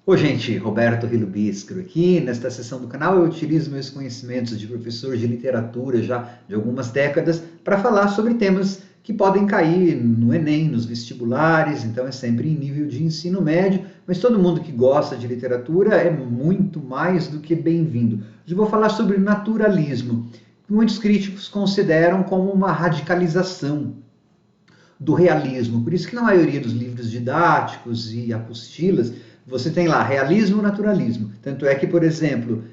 Oi, gente, Roberto Rilo Biscaro aqui. Nesta sessão do canal eu utilizo meus conhecimentos de professor de literatura já de algumas décadas para falar sobre temas que podem cair no Enem, nos vestibulares, então é sempre em nível de ensino médio, mas todo mundo que gosta de literatura é muito mais do que bem-vindo. Hoje eu vou falar sobre naturalismo, que muitos críticos consideram como uma radicalização do realismo. Por isso que na maioria dos livros didáticos e apostilas, você tem lá realismo e naturalismo. Tanto é que, por exemplo,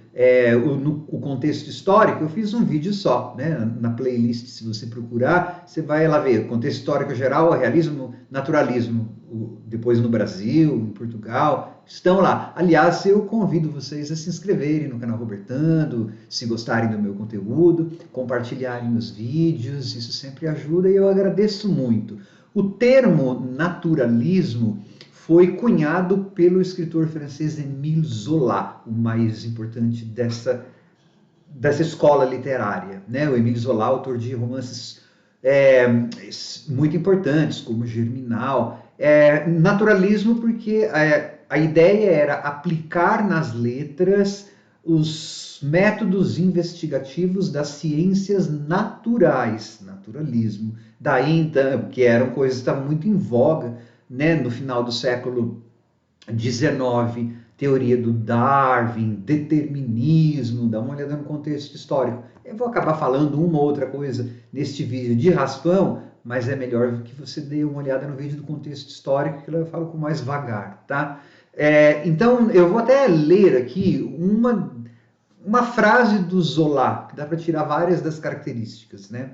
o contexto histórico, eu fiz um vídeo só, né? Na playlist, se você procurar, você vai lá ver. Contexto histórico geral, realismo, naturalismo. Depois no Brasil, em Portugal, estão lá. Aliás, eu convido vocês a se inscreverem no canal Robertando, se gostarem do meu conteúdo, compartilharem os vídeos, isso sempre ajuda e eu agradeço muito. O termo naturalismo foi cunhado pelo escritor francês Émile Zola, o mais importante dessa escola literária, né? O Émile Zola, autor de romances muito importantes, como Germinal. Naturalismo porque a ideia era aplicar nas letras os métodos investigativos das ciências naturais, naturalismo. Daí, então, que eram coisas que estavam muito em voga, né, no final do século XIX, teoria do Darwin, determinismo, dá uma olhada no contexto histórico. Eu vou acabar falando uma ou outra coisa neste vídeo de raspão, mas é melhor que você dê uma olhada no vídeo do contexto histórico, que eu falo com mais vagar, tá? Então, eu vou até ler aqui uma frase do Zola, que dá para tirar várias das características, né?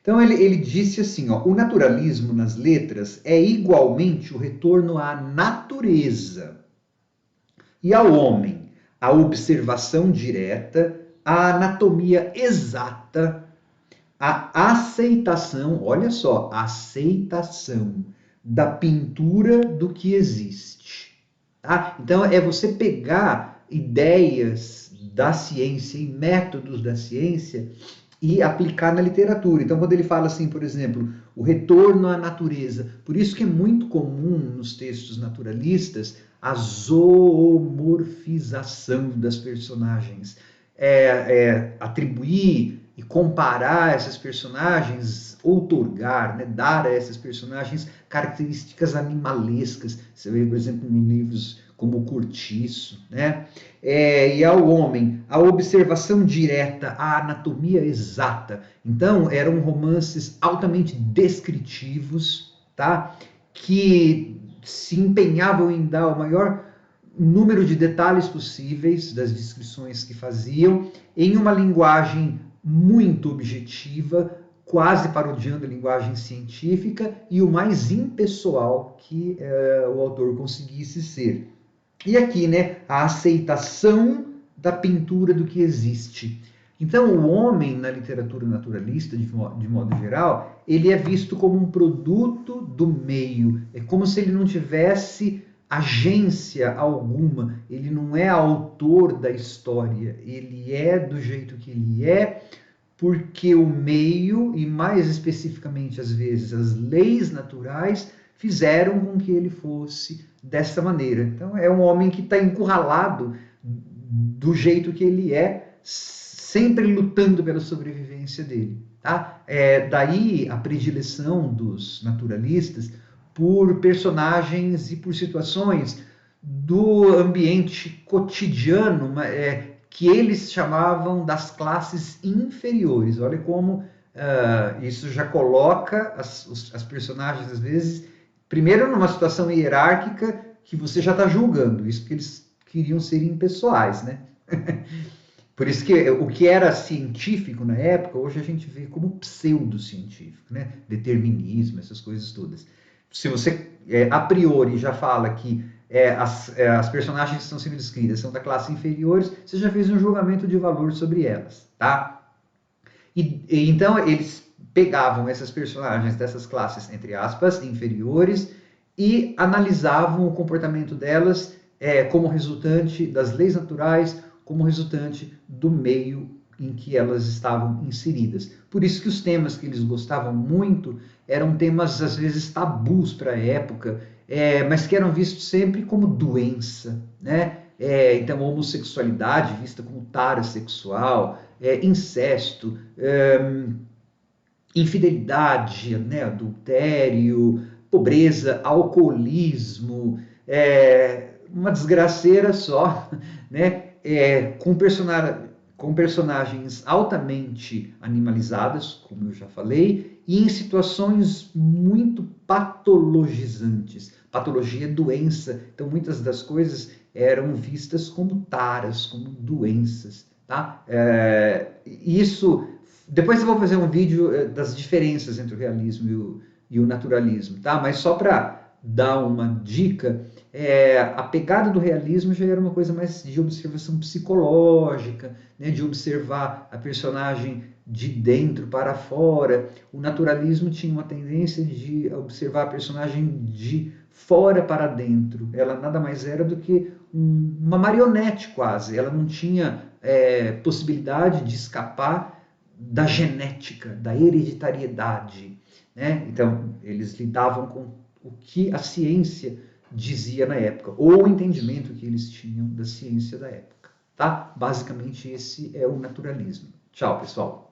Então ele disse assim, ó, o naturalismo nas letras é igualmente o retorno à natureza e ao homem, a observação direta, a anatomia exata, a aceitação, olha só, aceitação da pintura do que existe. Tá? Então é você pegar ideias da ciência e métodos da ciência e aplicar na literatura. Então, quando ele fala assim, por exemplo, o retorno à natureza, por isso que é muito comum nos textos naturalistas a zoomorfização das personagens, atribuir e comparar essas personagens, outorgar, né, dar a essas personagens características animalescas. Você vê, por exemplo, em livros como o Cortiço, né? E ao homem, a observação direta, a anatomia exata. Então, eram romances altamente descritivos, tá? Que se empenhavam em dar o maior número de detalhes possíveis das descrições que faziam, em uma linguagem muito objetiva, quase parodiando a linguagem científica e o mais impessoal que o autor conseguisse ser. E aqui, né, a aceitação da pintura do que existe. Então, o homem na literatura naturalista, de modo geral, ele é visto como um produto do meio. É como se ele não tivesse agência alguma. Ele não é autor da história. Ele é do jeito que ele é, porque o meio, e mais especificamente, às vezes, as leis naturais, fizeram com que ele fosse dessa maneira. Então, é um homem que está encurralado do jeito que ele é, sempre lutando pela sobrevivência dele. Tá? Daí a predileção dos naturalistas por personagens e por situações do ambiente cotidiano, que eles chamavam das classes inferiores. Olha como isso já coloca as personagens, às vezes, primeiro numa situação hierárquica que você já está julgando, isso porque eles queriam ser impessoais, né? Por isso que o que era científico na época, hoje a gente vê como pseudocientífico, né? Determinismo, essas coisas todas. Se você, a priori, já fala que as personagens que estão sendo descritas são da classe inferiores, você já fez um julgamento de valor sobre elas, tá? Então, eles pegavam essas personagens dessas classes, entre aspas, inferiores, e analisavam o comportamento delas como resultante das leis naturais, como resultante do meio em que elas estavam inseridas. Por isso que os temas que eles gostavam muito eram temas, às vezes, tabus para a época, mas que eram vistos sempre como doença, né? Então, homossexualidade vista como tara sexual, incesto, infidelidade, né? Adultério, pobreza, alcoolismo, uma desgraceira só, né? Com personagens altamente animalizadas, como eu já falei, e em situações muito patologizantes. Patologia é doença, então muitas das coisas eram vistas como taras, como doenças, tá? Isso, depois eu vou fazer um vídeo das diferenças entre o realismo e o naturalismo, tá? Mas só para dar uma dica, a pegada do realismo já era uma coisa mais de observação psicológica, né, de observar a personagem de dentro para fora. O naturalismo tinha uma tendência de observar a personagem de fora para dentro. Ela nada mais era do que uma marionete quase. Ela não tinha possibilidade de escapar da genética, da hereditariedade, né? Então, eles lidavam com o que a ciência dizia na época, ou o entendimento que eles tinham da ciência da época, tá? Basicamente, esse é o naturalismo. Tchau, pessoal!